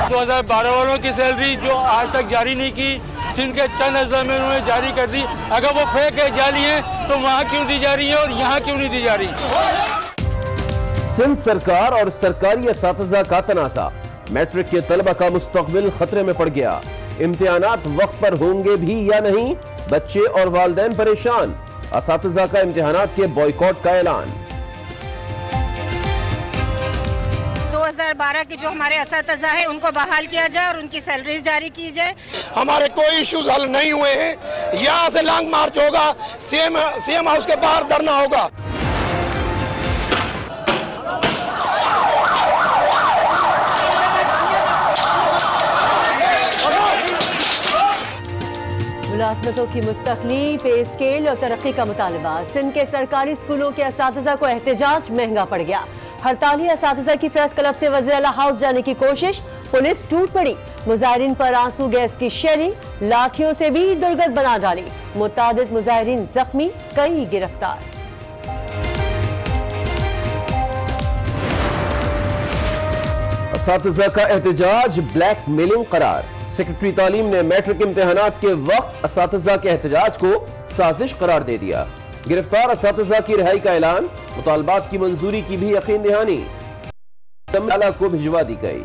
2012 वालों की सैलरी जो आज तक जारी नहीं की, सिंध के चंद अजला में उन्होंने जारी कर दी। अगर वो फेक है, जाली है, तो वहाँ क्यों दी जा रही है और यहाँ क्यों नहीं दी जा रही? सिंध सरकार और सरकारी असातिज़ा का तनाज़ा, मैट्रिक के तलबा का मुस्तकबिल खतरे में पड़ गया। इम्तिहानात वक्त पर होंगे भी या नहीं, बच्चे और वालिदैन परेशान। असातिज़ा का इम्तिहानात के बॉयकॉट का ऐलान। 2012 के जो हमारे असातिज़ा है उनको बहाल किया जाए और उनकी सैलरीज जारी की जाए। हमारे कोई इश्यूज हल नहीं हुए हैं, यहाँ से लॉन्ग मार्च होगा, सीएम हाउस के बाहर धरना होगा। मुलाजमतों की मुस्तकली, पे स्केल और तरक्की का मुतालबा। सिंध के सरकारी स्कूलों के असातिज़ा को एहतजाज महंगा पड़ गया। हड़ताली असातिज़ा की प्रेस क्लब से वज़ीर आला हाउस जाने की कोशिश, पुलिस टूट पड़ी। मुजाहिरीन पर आंसू गैस की शेलिंग, लाठियों से भी दुर्गत बना डाली। मुतादिद मुजाहिरीन जख्मी, कई गिरफ्तार। असातिज़ा का एहतजाज ब्लैकमेलिंग करार। सेक्रेटरी तालीम ने मैट्रिक इम्तिहानात के वक्त असातिज़ा के एहतजाज को साजिश करार दे दिया। गिरफ्तार असातिज़ा की रिहाई का ऐलान, मुतालबात की मंजूरी की भी यकीन दहानी को भिजवा दी गई।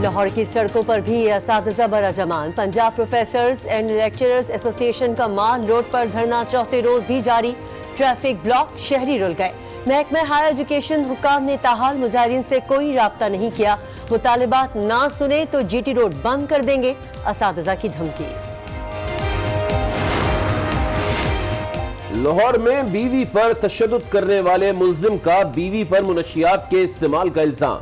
लाहौर की सड़कों पर भी असातिज़ा बराजमान। Punjab professors and lecturers association का माल रोड पर धरना चौथे रोज भी जारी। ट्रैफिक ब्लॉक, शहरी रुल गए। महकमा हायर एजुकेशन हुकाम ने ताहाल मुजाहिरीन से कोई राब्ता नहीं किया। मुतालिबात ना सुने तो जीटी रोड बंद कर देंगे, असातिज़ा की धमकी। लाहौर में बीवी पर तशद्दुद करने वाले मुल्जिम का बीवी पर मुनशियात के इस्तेमाल का इल्जाम।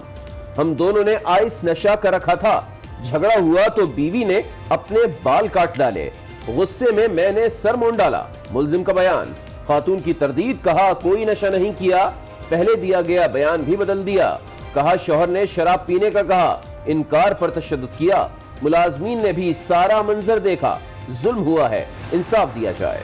हम दोनों ने आइस नशा कर रखा था, झगड़ा हुआ तो बीवी ने अपने बाल काट डाले, गुस्से में मैंने सर मोड़ डाला। मुल्जिम का बयान। खातून की तरदीद, कहा कोई नशा नहीं किया, पहले दिया गया बयान भी बदल दिया। कहा शौहर ने शराब पीने का कहा, इनकार पर तशद्दुद किया। मुलाजमीन ने भी सारा मंजर देखा, जुल्म हुआ है, इंसाफ दिया जाए।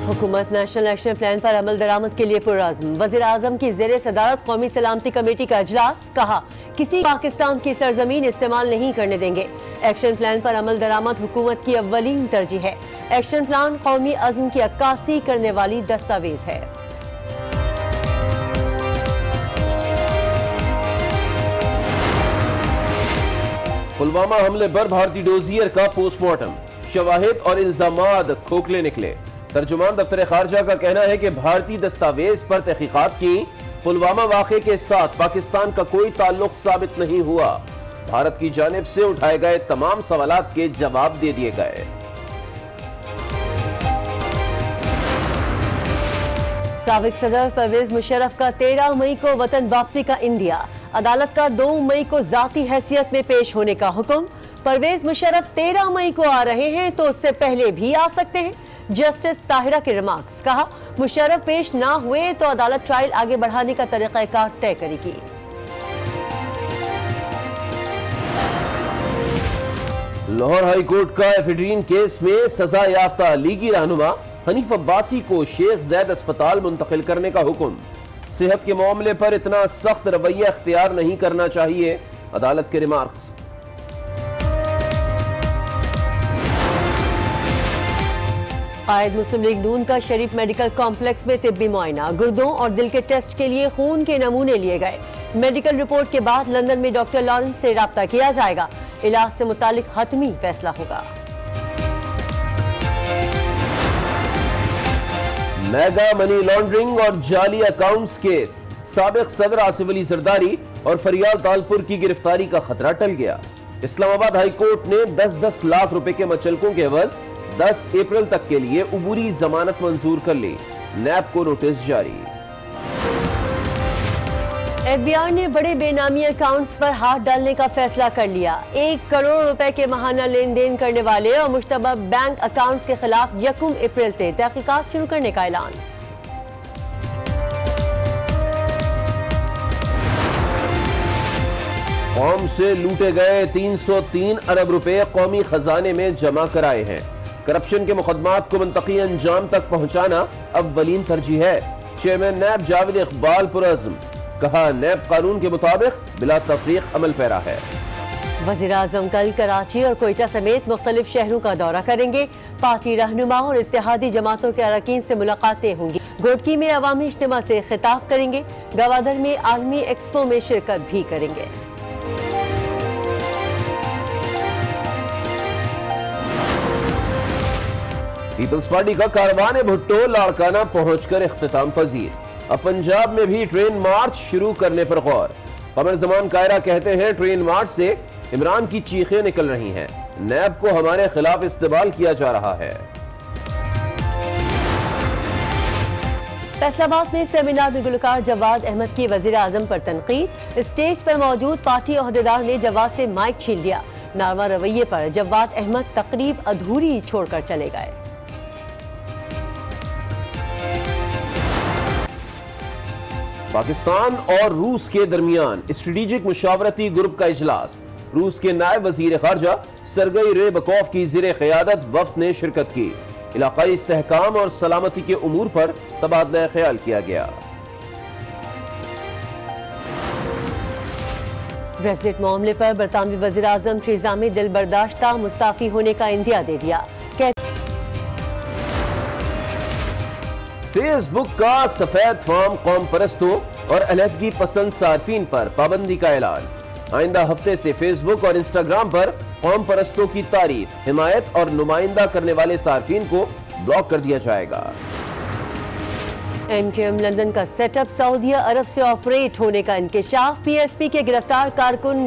हुकूमत नेशनल एक्शन प्लान पर अमल दरामद के लिए पुरअज़्म। वज़ीर आज़म की ज़ेरे सदारत कौमी सलामती कमेटी का इजलास, कहा किसी पाकिस्तान की सरजमीन इस्तेमाल नहीं करने देंगे। एक्शन प्लान पर अमल दरामद हुकूमत की अव्वलीन तरजीह है। एक्शन प्लान कौमी अज़्म की अक्कासी करने वाली दस्तावेज है। पुलवामा हमले पर भारतीय डोजियर का पोस्टमार्टम, शवाहिद और इल्जामात खोखले निकले। तर्जुमान दफ्तर खारजा का कहना है कि भारतीय दस्तावेज पर तहकीकात की, पुलवामा वाक़े के साथ पाकिस्तान का कोई ताल्लुक साबित नहीं हुआ। भारत की जानिब से उठाए गए तमाम सवालात के जवाब दे दिए गए। साबिक सदर परवेज मुशर्रफ का 13 मई को वतन वापसी का इंदिया। अदालत का 2 मई को जाती हैसियत में पेश होने का हुक्म। परवेज मुशर्रफ 13 मई को आ रहे हैं तो उससे पहले भी आ सकते हैं। जस्टिस ताहिरा के रिमार्क्स, कहा मुशर्रफ पेश ना हुए तो अदालत ट्रायल आगे बढ़ाने का तरीक़ाकार तय करेगी। लाहौर हाई कोर्ट का एफिड्रीन केस में सजा याफ्ता लीगी रहनुमा हनीफ अब्बासी को शेख जैद अस्पताल मुंतकिल करने का हुक्म। सेहत के मामले पर इतना सख्त रवैया इख्तियार नहीं करना चाहिए, अदालत के रिमार्क्स। कायद मुस्लिम लीग नून का शरीफ मेडिकल कॉम्प्लेक्स में तिब्बी मुआयना। गुर्दों और दिल के टेस्ट के लिए खून के नमूने लिए गए। मेडिकल रिपोर्ट के बाद लंदन में डॉक्टर लॉरेंस से राब्ता किया जाएगा। इलाज से मुतालिक हतमी फैसला होगा। मेगा मनी लॉन्ड्रिंग और जाली अकाउंट्स केस, साबिक सदर आसिफ अली जरदारी और फरियाल तालपुर की गिरफ्तारी का खतरा टल गया। इस्लामाबाद हाई कोर्ट ने 10-10 लाख रुपए के मचलकों के एवज 10 अप्रैल तक के लिए उबूरी जमानत मंजूर कर ली। नैब को नोटिस जारी। एफबीआई ने बड़े बेनामी अकाउंट्स पर हाथ डालने का फैसला कर लिया। 1 करोड़ रुपए के माहाना लेन देन करने वाले और मुश्तबा बैंक अकाउंट्स के खिलाफ 1 अप्रैल से तहकीकात शुरू करने का ऐलान। कौम से लूटे गए 303 अरब रुपए कौमी खजाने में जमा कराए हैं। करप्शन के मुकदमात को मुंतकी अंजाम तक पहुंचाना अव्वलीन तरजीह है। चेयरमैन नैब जावेद इकबाल पुरअज़्म, कहा नैब कानून के मुताबिक बिला तफरीक अमल पैरा है। वज़ीर-ए-आज़म कल कराची और कोयटा समेत मुख्तलिफ शहरों का दौरा करेंगे। पार्टी रहनुमा और इत्तेहादी जमातों के अरकान से मुलाकातें होंगी। गोडकी में अवामी इज्तिमा से खिताब करेंगे। गवादर में आलमी एक्सपो में शिरकत भी करेंगे। पीपल्स पार्टी का कारवान भुट्टो लाड़काना पहुंचकर इख्तिताम पजीर। अब पंजाब में भी ट्रेन मार्च शुरू करने पर गौर। कमर जमान कायरा कहते हैं ट्रेन मार्च से इमरान की चीखें निकल रही हैं। नैब को हमारे खिलाफ इस्तेमाल किया जा रहा है। फैसलाबाद में सेमिनार में गुलकार जवाद अहमद की वज़ीर-ए-आज़म पर तनकीद। स्टेज पर मौजूद पार्टी ओहदेदार ने जवाद से माइक छीन लिया। नारवा रवैये पर जवाद अहमद तकरीब अधूरी छोड़कर चले गए। पाकिस्तान और रूस के दरमियान स्ट्रेटेजिक मुशावरती ग्रुप का इजलास। रूस के नायब वजीर खारजा सरगई रेबकॉफ की ज़िर क़यादत वफ़द ने शिरकत की। इलाकाई इस्तेहकाम और सलामती के उमूर पर तबादला ख्याल किया गया। ब्रेक्जिट मामले पर बरतानवी वज़ीर-ए-आज़म थेरेसा मे दिल बर्दाश्ता मुस्ताफी होने का इंदिया दे दिया। फेसबुक का सफेद फार्म कौम परस्तों और अलहदगी पसंद सार्फिन पर पाबंदी का ऐलान। आइंदा हफ्ते से फेसबुक और इंस्टाग्राम पर कौम परस्तों की तारीफ, हिमायत और नुमाइंदा करने वाले सार्फिन को ब्लॉक कर दिया जाएगा। MQM लंदन का सेटअप सऊदी अरब से ऑपरेट होने का इंकशाफ। PSP के गिरफ्तार कारकुन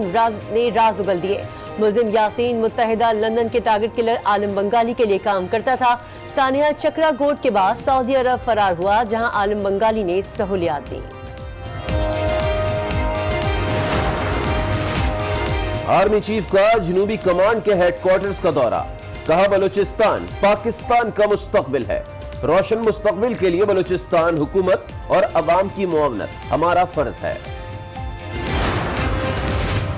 ने राज उगल दिए। मुल्जिम यासीन मुत्तहिदा लंदन के टारगेट किलर आलम बंगाली के लिए काम करता था। सानिया चक्रा गोट के बाद सऊदी अरब फरार हुआ, जहां आलम बंगाली ने सहूलियात दी। आर्मी चीफ का जनूबी कमांड के हेडक्वार्टर्स का दौरा। कहा बलूचिस्तान पाकिस्तान का मुस्तकबिल है। रोशन मुस्तकबिल के लिए बलूचिस्तान हुकूमत और अवाम की मुआवनत हमारा फर्ज है।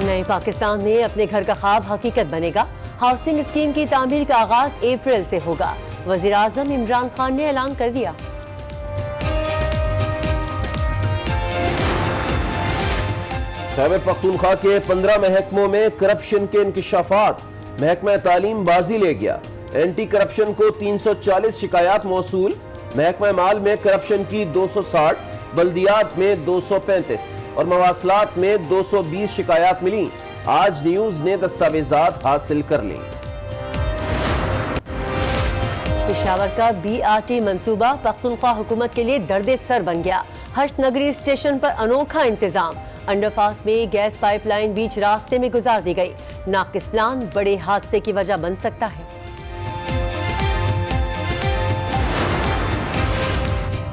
नए पाकिस्तान में अपने घर का ख्वाब हकीकत बनेगा। हाउसिंग स्कीम की तामीर का आगाज अप्रैल से होगा। वज़ीर-ए-आज़म इमरान खान ने ऐलान कर दिया। खैबर पख्तूनख्वा के 15 महकमों में करप्शन के इंकशाफात। महकमा तालीम बाजी ले गया। एंटी करप्शन को 340 शिकायत मौसूल। महकमा माल में करप्शन की 260, बल्दियात में 235 और मवासलात में 220 शिकायत मिली। आज न्यूज ने दस्तावेजात हासिल कर ली। पेशावर का BRT मंसूबा पख्तूनख्वा हुकूमत के लिए दर्द सर बन गया। हश्त नगरी स्टेशन पर अनोखा इंतजाम। अंडरपास में गैस पाइपलाइन बीच रास्ते में गुजार दी गई। नाकिस प्लान बड़े हादसे की वजह बन सकता है।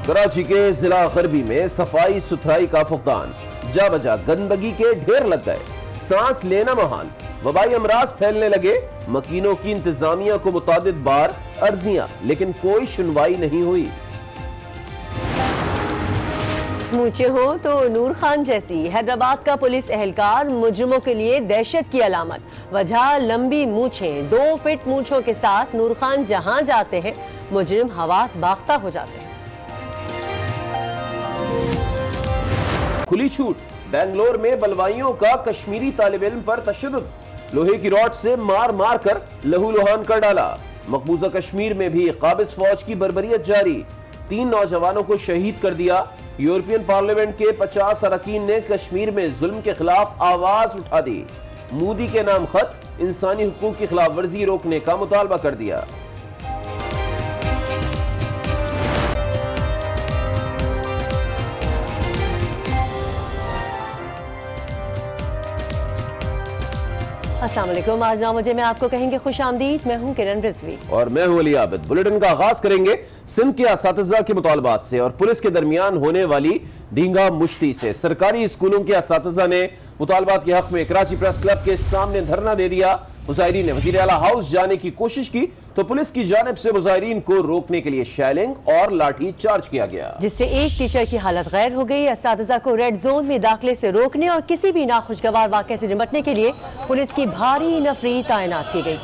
कराची के जिला गरबी में सफाई सुथराई का फुकदान। जा बजा गंदगी के ढेर लग गए। सांस लेना महाल। वबाई अमराज फैलने लगे। मकीनों की इंतजामिया को मुतादिद बार अर्जियां, लेकिन कोई सुनवाई नहीं हुई। मूछे हो तो नूर खान जैसी। हैदराबाद का पुलिस एहलकार मुजरिमों के लिए दहशत की अलामत। वजह लंबी मूछें। 2 फीट मूछों के साथ नूर खान जहां जाते हैं मुजरिम हवास बाख्ता हो जाते हैं। खुली छूट। बेंगलोर में बलवाइयों का कश्मीरी तालिब इल्म पर तशद्दुद। लोहे की रॉड से मार मार कर लहूलुहान कर डाला। मकबूजा कश्मीर में भी काबिज फौज की बर्बरियत जारी। 3 नौजवानों को शहीद कर दिया। यूरोपियन पार्लियामेंट के 50 अरकान ने कश्मीर में जुल्म के खिलाफ आवाज उठा दी। मोदी के नाम खत इंसानी हुकूक की खिलाफ वर्जी रोकने का मुतालबा कर दिया। अस्सलाम वालेकुम। आज 9 बजे में आपको कहेंगे खुश आमदीद। मैं हूं किरण रिजवी और मैं हूं अली आबिद। बुलेटिन का आगाज करेंगे सिंध के असातिज़ा के मुतालबात से और पुलिस के दरमियान होने वाली डींगा मुश्ती से। सरकारी स्कूलों के असातिज़ा ने मुतालबात के हक में कराची प्रेस क्लब के सामने धरना दे दिया। मुजाहिरीन ने वज़ीर आला हाउस जाने की कोशिश की तो पुलिस की जानिब से मुजाहिरीन को रोकने के लिए शेलिंग और लाठी चार्ज किया गया, जिससे एक टीचर की हालत गैर हो गई। असातिज़ा को रेड जोन में दाखिले से रोकने और किसी भी नाखुशगवार वाक़े से निपटने के लिए पुलिस की भारी नफरी तैनात की गई।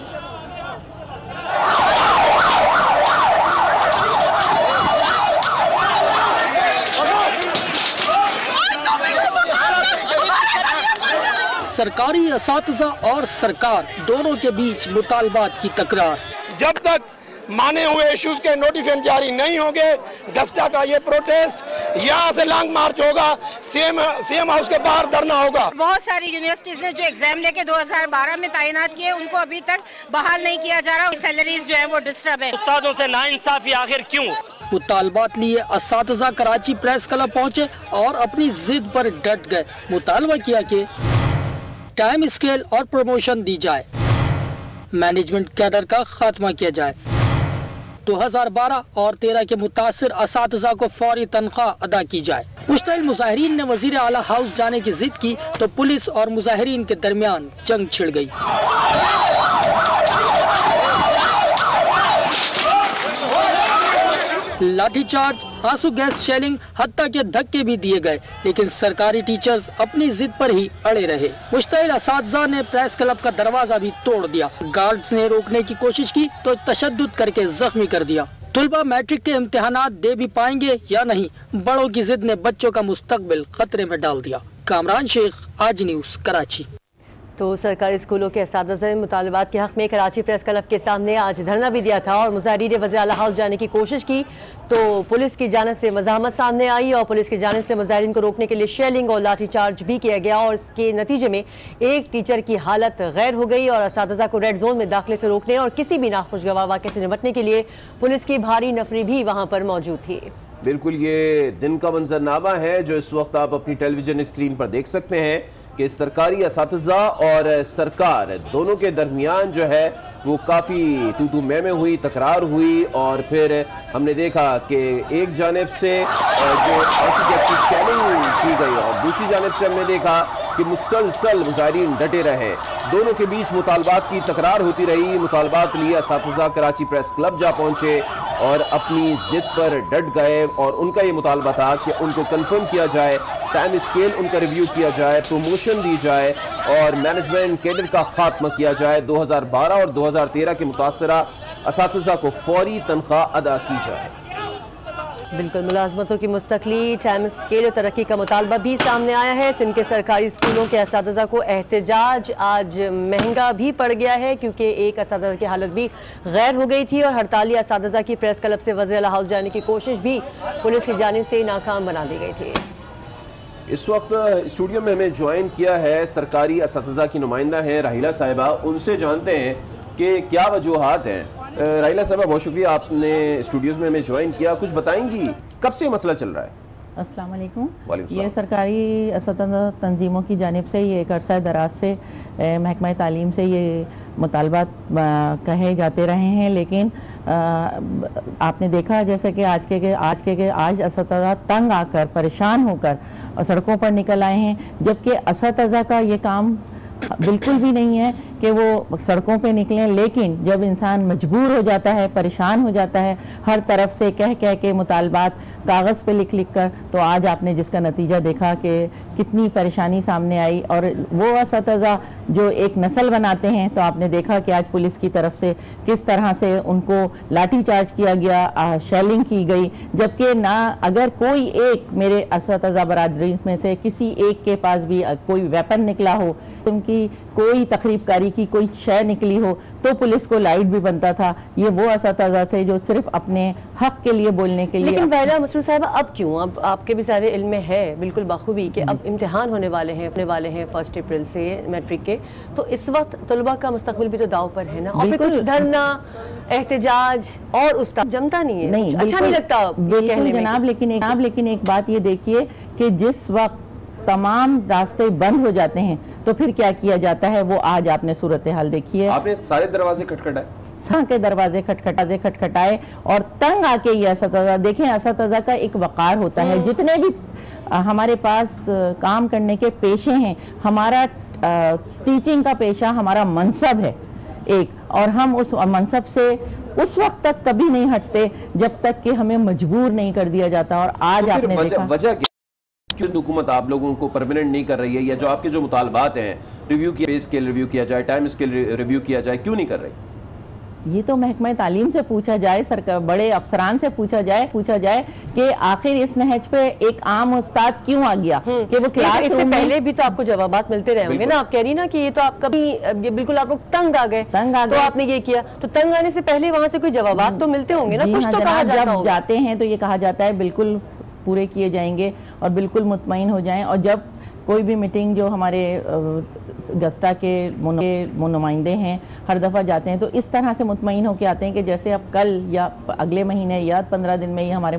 सरकारी असातिज़ा और सरकार दोनों के बीच मुतालबात की तकरार। जब तक माने हुए इश्यूज के नोटिफिकेशन जारी नहीं होंगे, डस्टा का ये प्रोटेस्ट यहाँ से लॉन्ग मार्च होगा, सीएम हाउस के बाहर धरना होगा। बहुत सारी यूनिवर्सिटीज ने जो एग्जाम लेके 2012 में तैनात किए उनको अभी तक बहाल नहीं किया जा रहा। सैलरीज जो है वो डिस्टर्ब है। उस्तादों से नाइंसाफी आखिर क्यों? मुतालबात लिए असातिज़ा कराची प्रेस क्लब पहुँचे और अपनी जिद पर डट गए। मुतालबा किया कि टाइम स्केल और प्रमोशन दी जाए, मैनेजमेंट कैडर का खात्मा किया जाए, 2012 और 13 के मुतासिर असातिज़ा को फौरी तनख्वाह अदा की जाए। मुश्तइल मुजाहिरीन ने वजीर आला हाउस जाने की जिद की तो पुलिस और मुजाहिरीन के दरमियान जंग छिड़ गई। लाठीचार्ज, आंसू गैस शेलिंग, हत्ता के धक्के भी दिए गए, लेकिन सरकारी टीचर्स अपनी जिद पर ही अड़े रहे। मुश्तइल असातिज़ा ने प्रेस क्लब का दरवाजा भी तोड़ दिया। गार्ड्स ने रोकने की कोशिश की तो तशद्दुद करके जख्मी कर दिया। तुलबा मैट्रिक के इम्तिहानात दे भी पाएंगे या नहीं, बड़ों की जिद ने बच्चों का मुस्तकबिल खतरे में डाल दिया। कामरान शेख, आज न्यूज़, कराची। तो सरकारी स्कूलों के असातिज़ा ने मुतालबात के हक़ में कराची प्रेस क्लब के सामने आज धरना भी दिया था और मुजाहिरीन ने वज़ीर आला हाउस जाने की कोशिश की तो पुलिस की जानिब से मज़ाहमत सामने आई और पुलिस की जानिब से मुजाहिरीन को रोकने के लिए शेलिंग और लाठीचार्ज भी किया गया और इसके नतीजे में एक टीचर की हालत गैर हो गई और असातिज़ा को रेड जोन में दाखिले से रोकने और किसी भी नाखुशगवार वाक़े से निपटने के लिए पुलिस की भारी नफरी भी वहाँ पर मौजूद थी। बिल्कुल, ये दिन का मंजरनामा है जो इस वक्त आप अपनी टेलीविजन स्क्रीन पर देख सकते हैं कि सरकारी असातिज़ा और सरकार दोनों के दरमियान जो है वो काफ़ी तू मैं हुई, तकरार हुई और फिर हमने देखा कि एक जानिब से जो ऐसी शेलिंग की गई और दूसरी जानिब से हमने देखा कि मुसलसल मुजाहिरीन डटे रहे। दोनों के बीच मुतालबात की तकरार होती रही। मुतालबात लिए असातिज़ा कराची प्रेस क्लब जा पहुँचे और अपनी जिद पर डट गए और उनका ये मुतालबा था कि उनको कन्फर्म किया जाए, टाइम स्केल उनका रिव्यू किया जाए, प्रमोशन दी जाए और मैनेजमेंट कैडर का खात्मा किया जाए। 2012 और 2013 के मुतासरा असातिज़ा को फौरी तनख्वाह अदा की जाए। बिल्कुल, मुलाजमतों की मुस्तकली, टाइम स्केल और तरक्की का मुतालबा भी सामने आया है। सिंध के सरकारी स्कूलों के असातिज़ा को एहतजाज आज महंगा भी पड़ गया है क्योंकि एक असातिज़ा की हालत भी गैर हो गई थी और हड़ताली असातिज़ा की प्रेस क्लब से वज़ीर आला हाउस जाने की कोशिश भी पुलिस की जानिब से नाकाम बना दी गई थी। इस वक्त स्टूडियो में हमें ज्वाइन किया है सरकारी असातिज़ा की नुमाइंदा हैं राहिला साहिबा। उनसे जानते हैं कि क्या वजूहात हैं। राहिला साहिबा, बहुत शुक्रिया आपने स्टूडियोज़ में हमें ज्वाइन किया। कुछ बताएंगी कब से मसला चल रहा है? अस्सलाम वालेकुम। ये सरकारी असातिज़ा तंजीमों की जानिब से ये एक अरसा दराज से महकमा तालीम से ये मुतालबात कहे जाते रहे हैं, लेकिन आपने देखा जैसे कि आज असातिज़ा तंग आकर, परेशान होकर सड़कों पर निकल आए हैं, जबकि असातिज़ा का ये काम बिल्कुल भी नहीं है कि वो सड़कों पे निकलें, लेकिन जब इंसान मजबूर हो जाता है, परेशान हो जाता है, हर तरफ से कह के मुतालबात कागज़ पे लिख कर, तो आज आपने जिसका नतीजा देखा कि कितनी परेशानी सामने आई। और वो असातिज़ा जो एक नस्ल बनाते हैं, तो आपने देखा कि आज पुलिस की तरफ से किस तरह से उनको लाठी चार्ज किया गया, शेलिंग की गई, जबकि ना अगर कोई एक मेरे असातिज़ा बरादरी में से किसी एक के पास भी कोई वेपन निकला हो, उनकी कोई तकरीबकारी की कोई शय निकली हो, तो पुलिस को लाइट भी बनता था। ये वो असातिज़ा थे जो सिर्फ अपने हक के लिए बोलने के लिए। लेकिन वैला मसरूर साहब, अब क्यों? अब आपके भी सारे इल्म में है बिल्कुल बाखूबी कि अब इम्तिहान होने वाले हैं 1 अप्रैल से मैट्रिक के, तो इस वक्त तलबा का मुस्तकबिल भी तो दाव पर है ना। और कुछ धरना, एहतजाज और उस्ताद जमता नहीं है, नहीं अच्छा नहीं लगता बिल्कुल जनाब। लेकिन एक बात ये देखिए कि जिस वक्त तमाम रास्ते बंद हो जाते हैं तो फिर क्या किया जाता है, वो आज आपने सूरत हाल देखी है। आपने सारे दरवाजे खटखटाए, के दरवाजे खटखटाए और तंग आके ये असातिज़ा देखें। असातिज़ा का एक वक़ार होता है, जितने भी हमारे पास काम करने के पेशे हैं, हमारा टीचिंग का पेशा हमारा मनसब है एक, और हम उस मनसब से उस वक्त तक कभी नहीं हटते जब तक कि हमें मजबूर नहीं कर दिया जाता। और आज तो आपने देखा वजह क्यों हुकूमत आप लोगों को परमानेंट नहीं कर रही है, या जो आपके जो मुतालबात हैं रिव्यू किया, पे स्केल रिव्यू किया जाए, टाइम स्केल रिव्यू किया जाए, क्यों नहीं कर रही? ये तो महकमा तालीम से पूछा जाए, सरकार बड़े अफसरान से पूछा जाए कि आखिर इस नहज पे एक आम उस्ताद क्यों आ गया कि वो क्लास इससे पहले भी तो आपको जवाबात मिलते रहे होंगे ना। आप कह रही ना कि ये तो आप कभी ये बिल्कुल आप लोग तंग आ गए तो आपने ये किया, तो तंग आने से पहले वहां से कोई जवाबात तो मिलते होंगे ना, कुछ तो कहा जाता होगा। जब जाते हैं तो ये कहा जाता है बिल्कुल पूरे किए जाएंगे और बिल्कुल मुतमईन हो जाएं। और जब कोई भी मीटिंग जो हमारे गस्टा के नुमाइंदे हैं हर दफ़ा जाते हैं तो इस तरह से मुतमईन होकर आते हैं कि जैसे अब कल या अगले महीने या 15 दिन में ही हमारे